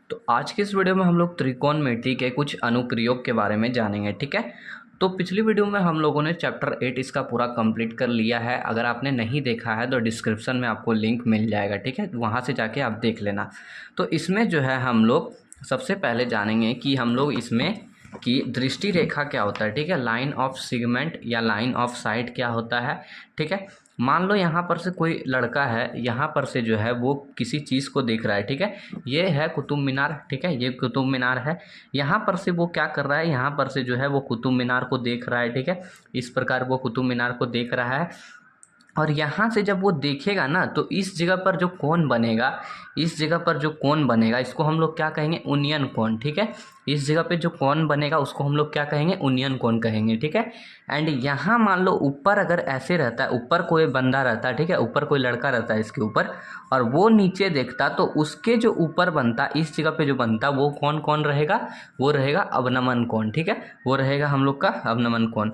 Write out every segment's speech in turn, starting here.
तो आज के इस वीडियो में हम लोग त्रिकोणमिति के कुछ अनुप्रयोग के बारे में जानेंगे। ठीक है, तो पिछली वीडियो में हम लोगों ने चैप्टर 8 इसका पूरा कंप्लीट कर लिया है। अगर आपने नहीं देखा है तो डिस्क्रिप्शन में आपको लिंक मिल जाएगा। ठीक है, वहाँ से जाके आप देख लेना। तो इसमें जो है हम लोग सबसे पहले जानेंगे कि हम लोग इसमें कि दृष्टि रेखा क्या होता है। ठीक है, लाइन ऑफ सेगमेंट या लाइन ऑफ साइट क्या होता है। ठीक है, मान लो यहाँ पर से कोई लड़का है, यहाँ पर से जो है वो किसी चीज़ को देख रहा है। ठीक है, ये है कुतुब मीनार। ठीक है, ये कुतुब मीनार है। यहाँ पर से वो क्या कर रहा है, यहाँ पर से जो है वो कुतुब मीनार को देख रहा है। ठीक है, इस प्रकार वो कुतुब मीनार को देख रहा है। और यहाँ से जब वो देखेगा ना, तो इस जगह पर जो कोण बनेगा, इस जगह पर जो कोण बनेगा इसको हम लोग क्या कहेंगे, उन्नयन कोण। ठीक है, इस जगह पे जो कोण बनेगा उसको हम लोग क्या कहेंगे, उन्नयन कोण कहेंगे। ठीक है, एंड यहाँ मान लो ऊपर अगर ऐसे रहता है, ऊपर कोई बंदा रहता है। ठीक है, ऊपर कोई लड़का रहता है इसके ऊपर, और वो नीचे देखता, तो उसके जो ऊपर बनता, इस जगह पे जो बनता, वो कौन कौन रहेगा, वो रहेगा अवनमन कोण। ठीक है, वो रहेगा हम लोग का अवनमन कोण।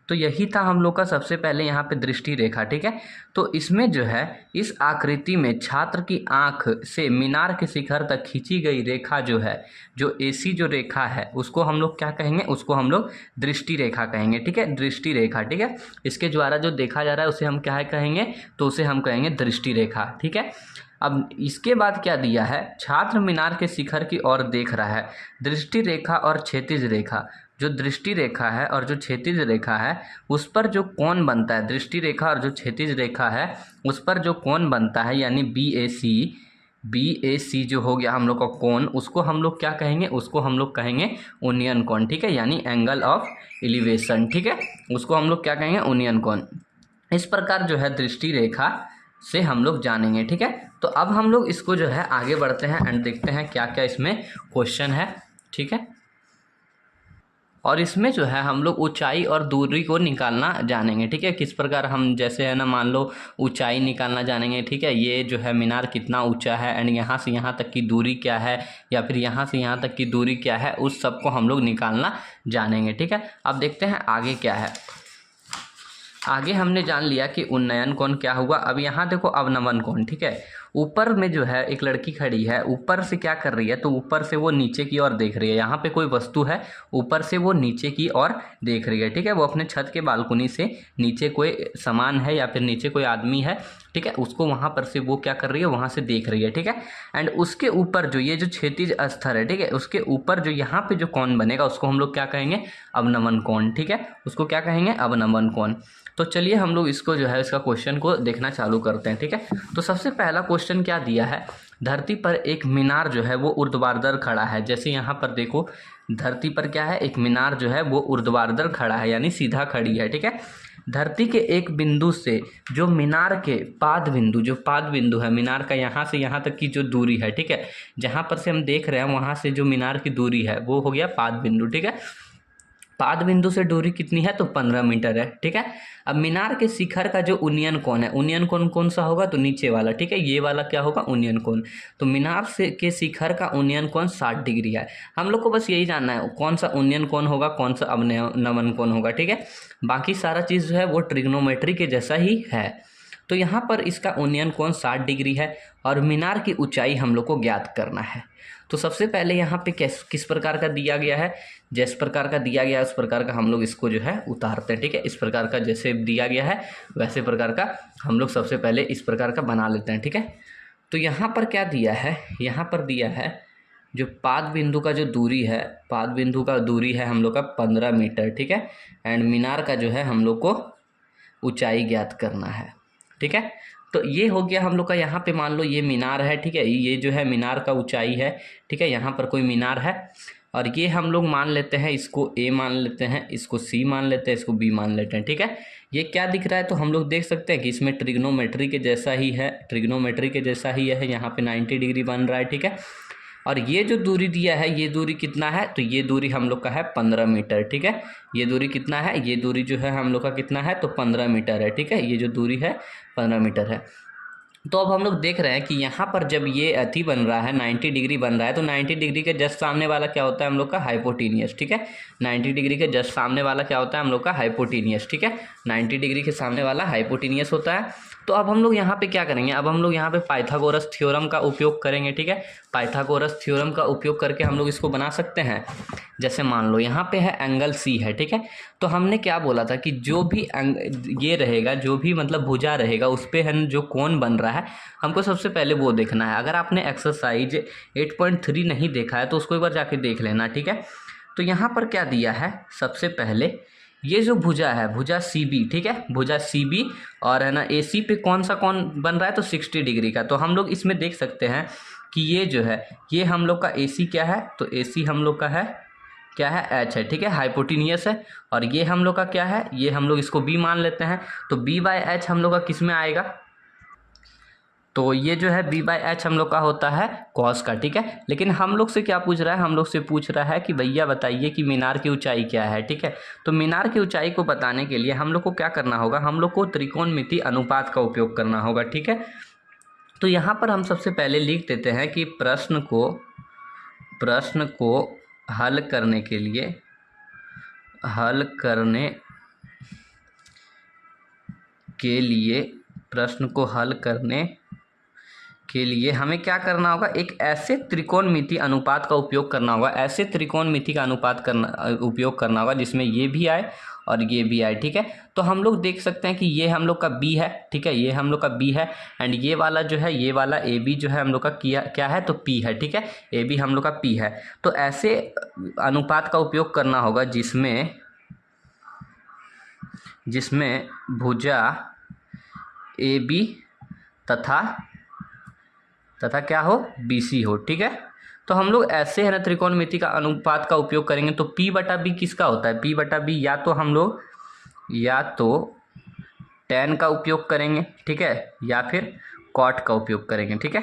तो यही था हम लोग का सबसे पहले यहाँ पे दृष्टि रेखा। ठीक है, तो इसमें जो है इस आकृति में छात्र की आंख से मीनार के शिखर तक खींची गई रेखा जो है, जो एसी जो रेखा है, उसको हम लोग क्या कहेंगे, उसको हम लोग दृष्टि रेखा कहेंगे। ठीक है, दृष्टि रेखा। ठीक है, इसके द्वारा जो देखा जा रहा है उसे हम क्या कहेंगे, तो उसे हम कहेंगे दृष्टि रेखा। ठीक है, अब इसके बाद क्या दिया है, छात्र मीनार के शिखर की ओर देख रहा है। दृष्टि रेखा और क्षैतिज रेखा, जो दृष्टि रेखा है और जो क्षैतिज रेखा है उस पर जो कोण बनता है, दृष्टि रेखा और जो क्षैतिज रेखा है उस पर जो कोण बनता है, यानी BAC जो हो गया हम लोग का कोण, उसको हम लोग क्या कहेंगे, उसको हम लोग कहेंगे उन्नयन कोण। ठीक है, यानी एंगल ऑफ एलिवेशन। ठीक है, उसको हम लोग क्या कहेंगे, उन्नयन कोण। इस प्रकार जो है दृष्टि रेखा से हम लोग जानेंगे। ठीक है, तो अब हम लोग इसको जो है आगे बढ़ते हैं एंड देखते हैं क्या क्या इसमें क्वेश्चन है। ठीक है, और इसमें जो है हम लोग ऊंचाई और दूरी को निकालना जानेंगे। ठीक है, किस प्रकार हम, जैसे है ना, मान लो ऊंचाई निकालना जानेंगे। ठीक है, ये जो है मीनार कितना ऊंचा है एंड यहाँ से यहाँ तक की दूरी क्या है, या फिर यहाँ से यहाँ तक की दूरी क्या है, उस सब को हम लोग निकालना जानेंगे। ठीक है, अब देखते हैं आगे क्या है। आगे हमने जान लिया कि उन्नयन कोण क्या हुआ। अब यहाँ देखो अवनमन कोण। ठीक है, ऊपर में जो है एक लड़की खड़ी है, ऊपर से क्या कर रही है, तो ऊपर से वो नीचे की ओर देख रही है। यहाँ पे कोई वस्तु है, ऊपर से वो नीचे की ओर देख रही है। ठीक है, वो अपने छत के बालकनी से नीचे कोई सामान है या फिर नीचे कोई आदमी है। ठीक है, उसको वहाँ पर से वो क्या कर रही है, वहाँ से देख रही है। ठीक है, एंड उसके ऊपर जो ये जो क्षैतिज स्तर है, ठीक है, उसके ऊपर जो यहाँ पे जो कोण बनेगा उसको हम लोग क्या कहेंगे, अवनमन कोण। ठीक है, उसको क्या कहेंगे, अवनमन कोण। तो चलिए हम लोग इसको जो है इसका क्वेश्चन को देखना चालू करते हैं। ठीक है, तो सबसे पहला क्वेश्चन क्या दिया है, धरती पर एक मीनार जो है वो ऊर्ध्वाधर खड़ा है। जैसे यहाँ पर देखो, धरती पर क्या है, एक मीनार जो है वो ऊर्ध्वाधर खड़ा है, यानी सीधा खड़ी है। ठीक है, धरती के एक बिंदु से जो मीनार के पाद बिंदु, जो पाद बिंदु है मीनार का, यहाँ से यहाँ तक की जो दूरी है, ठीक है, जहाँ पर से हम देख रहे हैं वहाँ से जो मीनार की दूरी है वो हो गया पाद बिंदु। ठीक है, पाद बिंदु से दूरी कितनी है, तो 15 मीटर है। ठीक है, अब मीनार के शिखर का जो उन्नयन कोण है, उन्नयन कोण कौन सा होगा, तो नीचे वाला। ठीक है, ये वाला क्या होगा, उन्नयन कोण। तो मीनार से के शिखर का उन्नयन कोण 60 डिग्री है। हम लोग को बस यही जानना है कौन सा उन्नयन कोण होगा, कौन सा अवनमन कोण होगा। ठीक है, बाकी सारा चीज़ जो है वो ट्रिग्नोमेट्री के जैसा ही है। तो यहाँ पर इसका उन्नयन कोण 60 डिग्री है और मीनार की ऊंचाई हम लोग को ज्ञात करना है। तो सबसे पहले यहाँ पे किस प्रकार का दिया गया है, जिस प्रकार का दिया गया है उस प्रकार का हम लोग इसको जो है उतारते हैं। ठीक है, इस प्रकार का जैसे दिया गया है वैसे प्रकार का हम लोग सबसे पहले इस प्रकार का बना लेते हैं। ठीक है, तो यहाँ पर क्या दिया है, यहाँ पर दिया है जो पाद बिंदु का जो दूरी है, पाद बिंदु का दूरी है हम लोग का 15 मीटर। ठीक है, एंड मीनार का जो है हम लोग को ऊंचाई ज्ञात करना है। ठीक है, तो ये हो गया हम लोग का। यहाँ पे मान लो ये मीनार है। ठीक है, ये जो है मीनार का ऊंचाई है। ठीक है, यहाँ पर कोई मीनार है और ये हम लोग मान लेते हैं, इसको A मान लेते हैं, इसको C मान लेते हैं, इसको B मान लेते हैं। ठीक है, ये क्या दिख रहा है, तो हम लोग देख सकते हैं कि इसमें ट्रिग्नोमेट्री के जैसा ही है, ट्रिग्नोमेट्री के जैसा ही है। यहाँ पे 90 डिग्री बन रहा है। ठीक है, और ये जो दूरी दिया है, ये दूरी कितना है, तो ये दूरी हम लोग का है 15 मीटर। ठीक है, ये दूरी कितना है, ये दूरी जो है हम लोग का कितना है, तो 15 मीटर है। ठीक है, ये जो दूरी है 15 मीटर है। तो अब हम लोग देख रहे हैं कि यहाँ पर जब ये अति बन रहा है, 90 डिग्री बन रहा है, तो 90 डिग्री के जस्ट सामने वाला क्या होता है, हम लोग का हाइपोटेनियस। ठीक है, 90 डिग्री के जस्ट सामने वाला क्या होता है, हम लोग का हाइपोटेनियस। ठीक है, 90 डिग्री के सामने वाला हाइपोटेनियस होता है। तो अब हम लोग यहाँ पे क्या करेंगे, अब हम लोग यहाँ पे पाइथागोरस थ्योरम का उपयोग करेंगे, ठीक है। पाइथागोरस थ्योरम का उपयोग करके हम लोग इसको बना सकते हैं। जैसे मान लो यहाँ पे है एंगल सी है, ठीक है। तो हमने क्या बोला था कि जो भी ये रहेगा, जो भी मतलब भुजा रहेगा उस पर है जो कोण बन रहा है, हमको सबसे पहले वो देखना है। अगर आपने एक्सरसाइज 8.3 नहीं देखा है तो उसको एक बार जाके देख लेना, ठीक है। तो यहाँ पर क्या दिया है, सबसे पहले ये जो भुजा है, भुजा सी बी, ठीक है, भुजा सी बी, और है ना ए सी पे कौन सा कोण बन रहा है, तो 60 डिग्री का। तो हम लोग इसमें देख सकते हैं कि ये जो है, ये हम लोग का ए सी क्या है, तो ए सी हम लोग का है क्या है, एच है, ठीक है, हाइपोटेन्यूस है। और ये हम लोग का क्या है, ये हम लोग इसको बी मान लेते हैं। तो बी बाय एच हम लोग का किस में आएगा, तो ये जो है बी बाई एच हम लोग का होता है कॉस का, ठीक है। लेकिन हम लोग से क्या पूछ रहा है, हम लोग से पूछ रहा है कि भैया बताइए कि मीनार की ऊंचाई क्या है, ठीक है। तो मीनार की ऊंचाई को बताने के लिए हम लोग को क्या करना होगा, हम लोग को त्रिकोणमिति अनुपात का उपयोग करना होगा, ठीक है। तो यहाँ पर हम सबसे पहले लिख देते हैं कि प्रश्न को हल करने के लिए हमें क्या करना होगा, एक ऐसे त्रिकोणमिति अनुपात का उपयोग करना होगा, ऐसे त्रिकोणमिति का उपयोग करना होगा जिसमें ये भी आए और ये भी आए, ठीक है। तो हम लोग देख सकते हैं कि ये हम लोग का बी है, ठीक है, ये हम लोग का बी है, एंड ये वाला जो है, ये वाला ए बी जो है हम लोग का क्या है, तो पी है, ठीक है, ए बी हम लोग का पी है। तो ऐसे अनुपात का उपयोग करना होगा जिसमें भुजा ए बी तथा क्या हो, BC हो, ठीक है। तो हम लोग ऐसे है ना त्रिकोणमिति का अनुपात का उपयोग करेंगे। तो P बटा बी किसका होता है, P बटा बी या तो हम लोग tan का उपयोग करेंगे, ठीक है, या फिर cot का उपयोग करेंगे, ठीक है,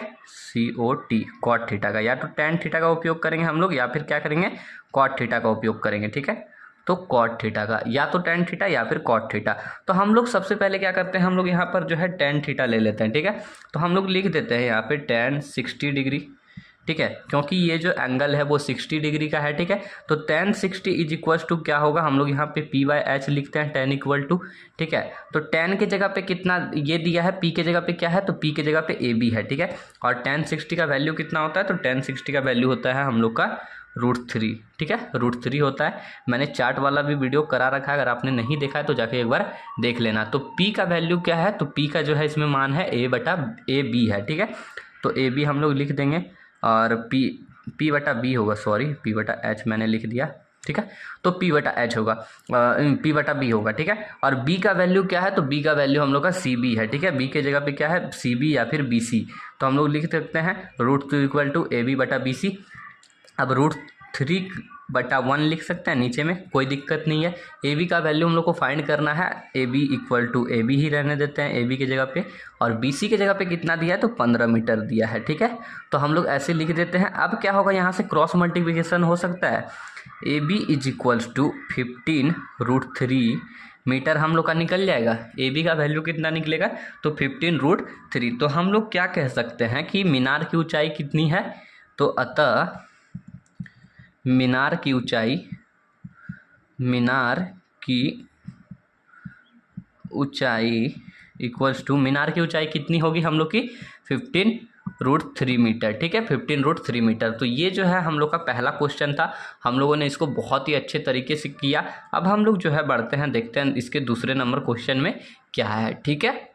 COT, cot थीटा का, या तो tan थीटा का उपयोग करेंगे हम लोग, या फिर क्या करेंगे, cot थीटा का उपयोग करेंगे, ठीक है। तो कॉट थीटा का, या तो tan थीटा या फिर कॉट थीटा। तो हम लोग सबसे पहले क्या करते हैं, हम लोग यहाँ पर जो है tan थीटा ले लेते हैं, ठीक है। तो हम लोग लिख देते हैं यहाँ पे tan 60 डिग्री, ठीक है, क्योंकि ये जो एंगल है वो 60 डिग्री का है, ठीक है। तो tan 60 इज इक्वल टू क्या होगा, हम लोग यहाँ पे P बाई एच लिखते हैं, tan इक्वल टू, ठीक है। तो tan के जगह पे कितना ये दिया है, P के जगह पे क्या है, तो P के जगह पे AB है, ठीक है। और tan 60 का वैल्यू कितना होता है, तो tan 60 का वैल्यू होता है हम लोग का √3, ठीक है, √3 होता है। मैंने चार्ट वाला भी वीडियो करा रखा है, अगर आपने नहीं देखा है तो जाके एक बार देख लेना। तो P का वैल्यू क्या है, तो P का जो है इसमें मान है A बटा AB है, ठीक है। तो AB हम लोग लिख देंगे, और P बटा B होगा, सॉरी P बटा H मैंने लिख दिया, ठीक है। तो P बटा H होगा, P बटा B होगा, ठीक है। और B का वैल्यू क्या है, तो B का वैल्यू हम लोग का CB है, ठीक है। B के जगह पे क्या है, CB या फिर BC। तो हम लोग लिख सकते हैं √2 इक्वल टू AB बटा BC। अब √3 बटा 1 लिख सकते हैं नीचे में, कोई दिक्कत नहीं है। AB का वैल्यू हम लोग को फाइंड करना है, AB इक्वल टू AB ही रहने देते हैं AB की जगह पे, और BC की जगह पे कितना दिया है, तो 15 मीटर दिया है, ठीक है। तो हम लोग ऐसे लिख देते हैं। अब क्या होगा, यहाँ से क्रॉस मल्टीप्लिकेशन हो सकता है, AB is equals to 15 √3 metre हम लोग का निकल जाएगा। AB का वैल्यू कितना निकलेगा, तो 15 √3। तो हम लोग क्या कह सकते हैं कि मीनार की ऊंचाई कितनी है, तो अतः मीनार की ऊंचाई इक्वल्स टू, मीनार की ऊंचाई कितनी होगी हम लोग की, 15 √3 मीटर, ठीक है, 15 √3 मीटर। तो ये जो है हम लोग का पहला क्वेश्चन था, हम लोगों ने इसको बहुत ही अच्छे तरीके से किया। अब हम लोग जो है बढ़ते हैं, देखते हैं इसके दूसरे नंबर क्वेश्चन में क्या है, ठीक है।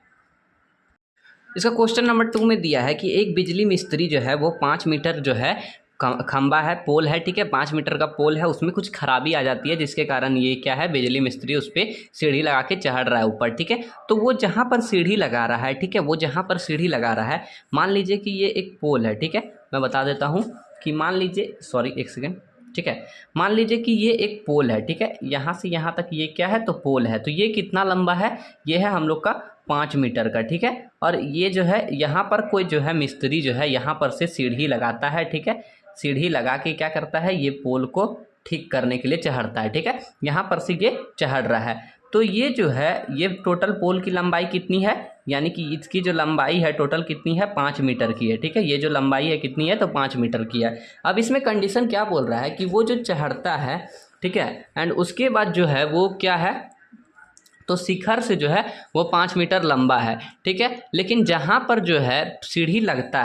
इसका क्वेश्चन नंबर 2 में दिया है कि एक बिजली मिस्त्री जो है वो 5 मीटर जो है खंबा है, पोल है, ठीक है, 5 मीटर का पोल है, उसमें कुछ खराबी आ जाती है जिसके कारण ये क्या है, बिजली मिस्त्री उस पर सीढ़ी लगा के चढ़ रहा है ऊपर, ठीक है। तो वो जहाँ पर सीढ़ी लगा रहा है, ठीक है, वो जहाँ पर सीढ़ी लगा रहा है, मान लीजिए कि ये एक पोल है, ठीक है, मैं बता देता हूँ कि मान लीजिए, सॉरी एक सेकेंड, ठीक है, मान लीजिए कि ये एक पोल है, ठीक है, यहाँ से यहाँ तक ये क्या है, तो पोल है। तो ये कितना लंबा है, ये है हम लोग का 5 मीटर का, ठीक है। और ये जो है यहाँ पर कोई जो है मिस्त्री जो है यहाँ पर से सीढ़ी लगाता है, ठीक है, सीढ़ी लगा के क्या करता है, ये पोल को ठीक करने के लिए चढ़ता है, ठीक है, यहाँ पर से ये चढ़ रहा है। तो ये जो है, ये टोटल पोल की लंबाई कितनी है, यानी कि इसकी जो लंबाई है टोटल कितनी है, 5 मीटर की है, ठीक है, ये जो लंबाई है कितनी है, तो 5 मीटर की है। अब इसमें कंडीशन क्या बोल रहा है कि वो जो चढ़ता है, ठीक है, एंड उसके बाद जो है वो क्या है, तो शिखर से जो है वो 5 मीटर लंबा है, ठीक है। लेकिन जहाँ पर जो है सीढ़ी लगता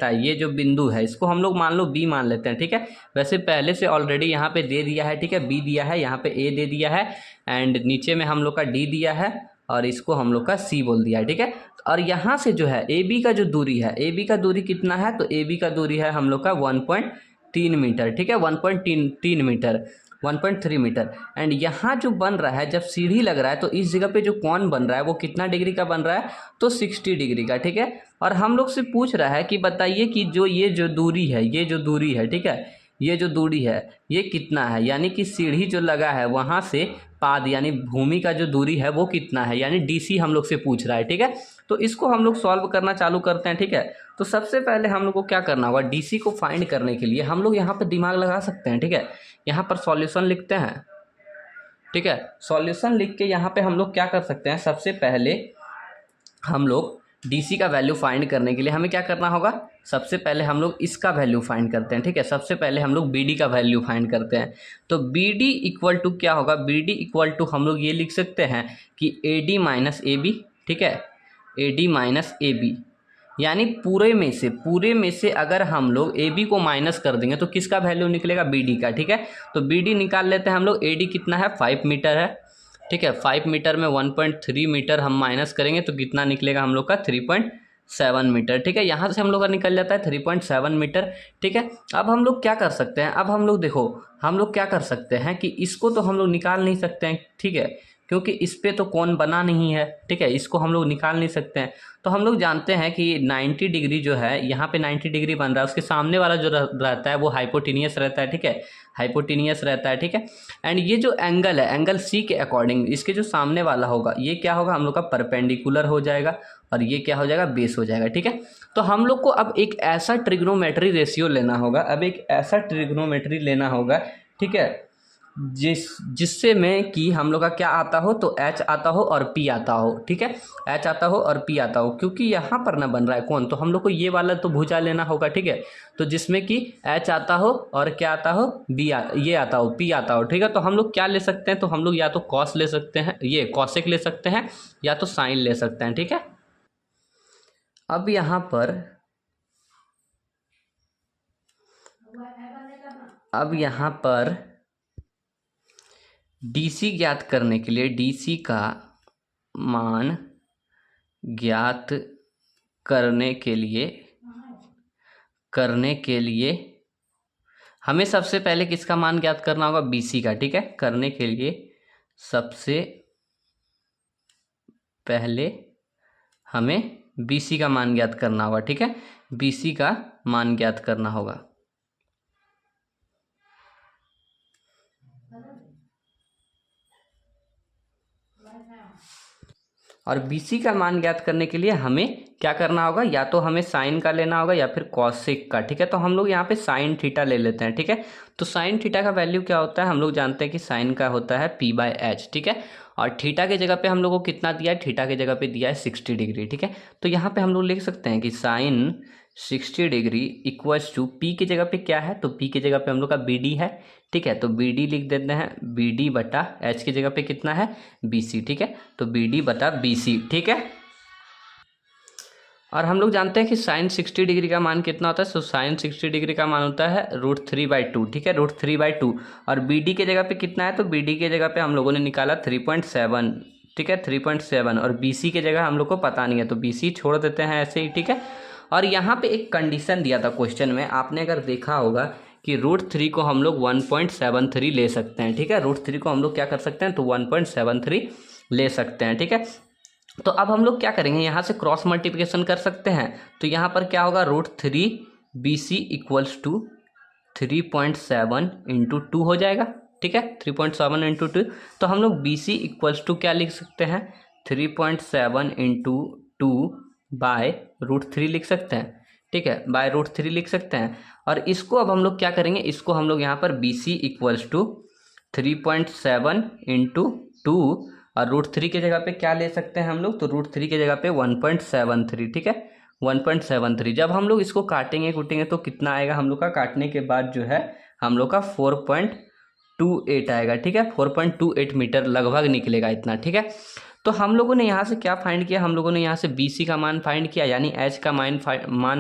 है, ये जो बिंदु है इसको हम लोग मान लो बी मान लेते हैं, ठीक है। वैसे पहले से ऑलरेडी यहाँ पे दे दिया है, ठीक है, बी दिया है, यहाँ पे ए दे दिया है एंड नीचे में हम लोग का डी दिया है और इसको हम लोग का सी बोल दिया है, ठीक है। और यहाँ से जो है ए बी का जो दूरी है, ए बी का दूरी कितना है, तो ए बी का दूरी है हम लोग का 1.3 मीटर, ठीक है, 1.3 मीटर, 1.3 मीटर। एंड यहाँ जो बन रहा है, जब सीढ़ी लग रहा है तो इस जगह पे जो कोण बन रहा है वो कितना डिग्री का बन रहा है, तो 60 डिग्री का, ठीक है। और हम लोग से पूछ रहा है कि बताइए कि ये जो दूरी है, ठीक है, ये जो दूरी है ये कितना है, यानी कि सीढ़ी जो लगा है वहाँ से पाद यानी भूमि का जो दूरी है वो कितना है, यानी डीसी हम लोग से पूछ रहा है, ठीक है। तो इसको हम लोग सॉल्व करना चालू करते हैं, ठीक है। तो सबसे पहले हम लोग को क्या करना होगा, डीसी को फाइंड करने के लिए हम लोग यहाँ पर दिमाग लगा सकते हैं, ठीक है। यहाँ पर सॉल्यूशन लिखते हैं, ठीक है। सॉल्यूशन लिख के यहाँ पे हम लोग क्या कर सकते हैं, सबसे पहले हम लोग डीसी का वैल्यू फाइंड करने के लिए हमें क्या करना होगा, सबसे पहले हम लोग इसका वैल्यू फाइंड करते हैं, ठीक है। सबसे पहले हम लोग बीडी का वैल्यू फाइंड करते हैं। तो बीडी इक्वल टू क्या होगा, बीडी इक्वल टू हम लोग ये लिख सकते हैं कि एडी माइनस ए बी, ठीक है, एडी माइनस ए बी, यानी पूरे में से अगर हम लोग ए बी को माइनस कर देंगे तो किसका वैल्यू निकलेगा, बी डी का, ठीक है। तो बी डी निकाल लेते हैं हम लोग। ए डी कितना है, 5 मीटर है, ठीक है। 5 मीटर में 1.3 मीटर हम माइनस करेंगे तो कितना निकलेगा हम लोग का 3.7 मीटर, ठीक है। यहाँ से हम लोग का निकल जाता है 3.7 मीटर, ठीक है। अब हम लोग क्या कर सकते हैं, अब हम लोग देखो हम लोग क्या कर सकते हैं कि इसको तो हम लोग निकाल नहीं सकते हैं, ठीक है, क्योंकि इस पे तो कोण बना नहीं है, ठीक है, इसको हम लोग निकाल नहीं सकते हैं। तो हम लोग जानते हैं कि 90 डिग्री जो है यहाँ पे 90 डिग्री बन रहा है, उसके सामने वाला जो रहता है वो हाइपोटेनियस रहता है, ठीक है, हाइपोटेनियस रहता है, ठीक है। एंड ये जो एंगल है, एंगल सी के अकॉर्डिंग इसके जो सामने वाला होगा ये क्या होगा, हम लोग का परपेंडिकुलर हो जाएगा और ये क्या हो जाएगा, बेस हो जाएगा, ठीक है। तो हम लोग को अब एक ऐसा ट्रिग्नोमेट्री रेशियो लेना होगा, ठीक है, जिससे में कि हम लोग का क्या आता हो, तो एच आता हो और पी आता हो, ठीक है, एच आता हो और पी आता हो। क्योंकि यहाँ पर ना बन रहा है कौन, तो हम लोग को ये वाला तो भुजा लेना होगा, ठीक है। तो जिसमें कि एच आता हो और क्या आता हो, ये आता हो, पी आता हो, ठीक है। तो हम लोग क्या ले सकते हैं, तो हम लोग या तो कॉस ले सकते हैं, ये कॉसेक ले सकते हैं, या तो साइन ले सकते हैं, ठीक है। अब यहाँ पर डीसी ज्ञात करने के लिए, डीसी का मान ज्ञात करने के लिए हमें सबसे पहले किसका मान ज्ञात करना होगा, बीसी का, ठीक है। करने के लिए सबसे पहले हमें बीसी का मान ज्ञात करना होगा, ठीक है, बीसी का मान ज्ञात करना होगा। और बीसी का मान ज्ञात करने के लिए हमें क्या करना होगा, या तो हमें साइन का लेना होगा या फिर कॉसेक का, ठीक है। तो हम लोग यहाँ पे साइन थीटा ले लेते हैं, ठीक है। तो साइन थीटा का वैल्यू क्या होता है, हम लोग जानते हैं कि साइन का होता है p/h, ठीक है। और थीटा के जगह पे हम लोग को कितना दिया है, थीटा के जगह पे दिया है 60 डिग्री, ठीक है। तो यहाँ पे हम लोग लिख सकते हैं कि sine 60 degree equals to P की जगह पे क्या है, तो पी की जगह पे हम लोग का बी डी है, ठीक है। तो बी डी लिख देते हैं, बी डी बटा एच की जगह पे कितना है, बी सी, ठीक है। तो बी डी बटा बी सी, ठीक है। और हम लोग जानते हैं कि साइन 60 डिग्री का मान कितना होता है, तो साइन 60 डिग्री का मान होता है √3/2, ठीक है, √3/2। और बी डी के जगह पे कितना है, तो बी डी के जगह पे हम लोगों ने निकाला 3.7, ठीक है, 3.7। और बी सी के जगह हम लोग को पता नहीं है तो बी सी छोड़ देते हैं ऐसे ही, ठीक है। और यहाँ पे एक कंडीशन दिया था क्वेश्चन में, आपने अगर देखा होगा कि √3 को हम लोग 1.73 ले सकते हैं, ठीक है। √3 को हम लोग क्या कर सकते हैं, तो 1.73 ले सकते हैं, ठीक है। तो अब हम लोग क्या करेंगे, यहाँ से क्रॉस मल्टीप्लिकेशन कर सकते हैं। तो यहाँ पर क्या होगा, √3 BC इक्वल्स टू 3.7 × 2 हो जाएगा, ठीक है, 3.7 × 2। तो हम लोग BC इक्वल्स टू क्या लिख सकते हैं, 3.7 × 2 बाय √3 लिख सकते हैं, ठीक है, बाय √3 लिख सकते हैं। और इसको अब हम लोग क्या करेंगे, इसको हम लोग यहाँ पर BC इक्वल्स टू 3.7 × 2 और √3 के जगह पे क्या ले सकते हैं हम लोग, तो √3 के जगह पे 1.73, ठीक है, 1.73। जब हम लोग इसको काटेंगे कूटेंगे तो कितना आएगा, हम लोग का काटने के बाद जो है हम लोग का 4.28 आएगा, ठीक है, 4.28 मीटर लगभग निकलेगा इतना, ठीक है। तो हम लोगों ने यहाँ से क्या फाइंड किया, हम लोगों ने यहाँ से BC का मान फाइंड किया, यानी H का मान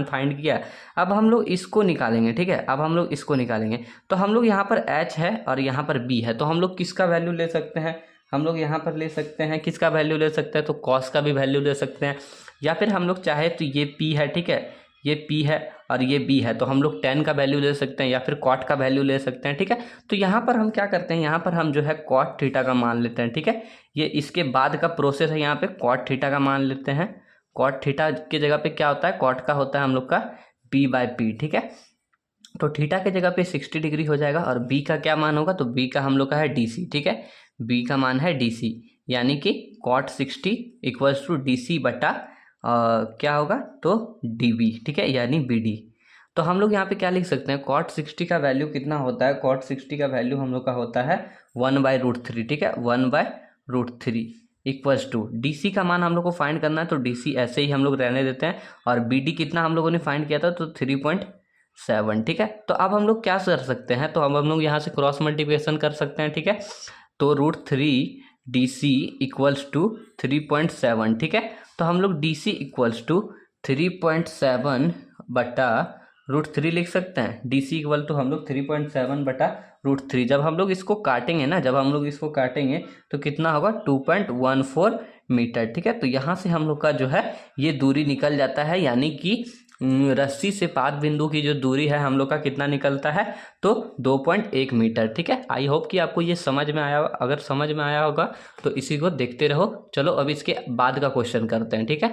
फाइंड किया। अब हम लोग इसको निकालेंगे, ठीक है, अब हम लोग इसको निकालेंगे। तो हम लोग यहाँ पर H है और यहाँ पर B है, तो हम लोग किसका वैल्यू ले सकते हैं, हम लोग यहाँ पर ले सकते हैं, किसका वैल्यू ले सकते हैं, तो कॉस का भी वैल्यू ले सकते हैं, या फिर हम लोग चाहे तो ये P है, ठीक है, ये P है और ये B है, तो हम लोग tan का वैल्यू ले सकते हैं या फिर cot का वैल्यू ले सकते हैं, ठीक है। तो यहाँ पर हम क्या करते हैं, यहाँ पर हम जो है cot थीटा का मान लेते हैं, ठीक है। ये इसके बाद का प्रोसेस है, यहाँ पे cot थीटा का मान लेते हैं। cot थीटा की जगह पे क्या होता है, cot का होता है हम लोग का P/P, ठीक है। तो थीटा की जगह पे 60 डिग्री हो जाएगा और B का क्या मान होगा, तो B का हम लोग का है DC, ठीक है, B का मान है DC, यानी कि cot 60 इक्वल्स टू DC बटा क्या होगा, तो DB, ठीक है, यानी BD। तो हम लोग यहाँ पे क्या लिख सकते हैं, cot 60 का वैल्यू कितना होता है, cot 60 का वैल्यू हम लोग का होता है 1/√3, ठीक है, 1/√3 इक्वल्स टू DC का मान हम लोग को फाइंड करना है, तो DC ऐसे ही हम लोग रहने देते हैं, और BD कितना हम लोगों ने फाइंड किया था, तो 3.7, ठीक है। तो अब हम लोग क्या कर सकते हैं, तो अब हम लोग यहाँ से क्रॉस मल्टीप्लिकेशन कर सकते हैं, ठीक है। तो √3 DC इक्वल्स टू 3.7, ठीक है। तो हम लोग DC इक्वल्स टू 3.7 बटा √3 लिख सकते हैं। DC इक्वल टू हम लोग 3.7 बटा √3। जब हम लोग इसको काटेंगे ना, जब हम लोग इसको काटेंगे तो कितना होगा, 2.14 मीटर, ठीक है। तो यहाँ से हम लोग का जो है ये दूरी निकल जाता है, यानी कि रस्सी से पाद बिंदु की जो दूरी है हम लोग का कितना निकलता है, तो 2.1 मीटर, ठीक है। आई होप कि आपको ये समझ में आया, अगर समझ में आया होगा तो इसी को देखते रहो। चलो अब इसके बाद का क्वेश्चन करते हैं, ठीक है।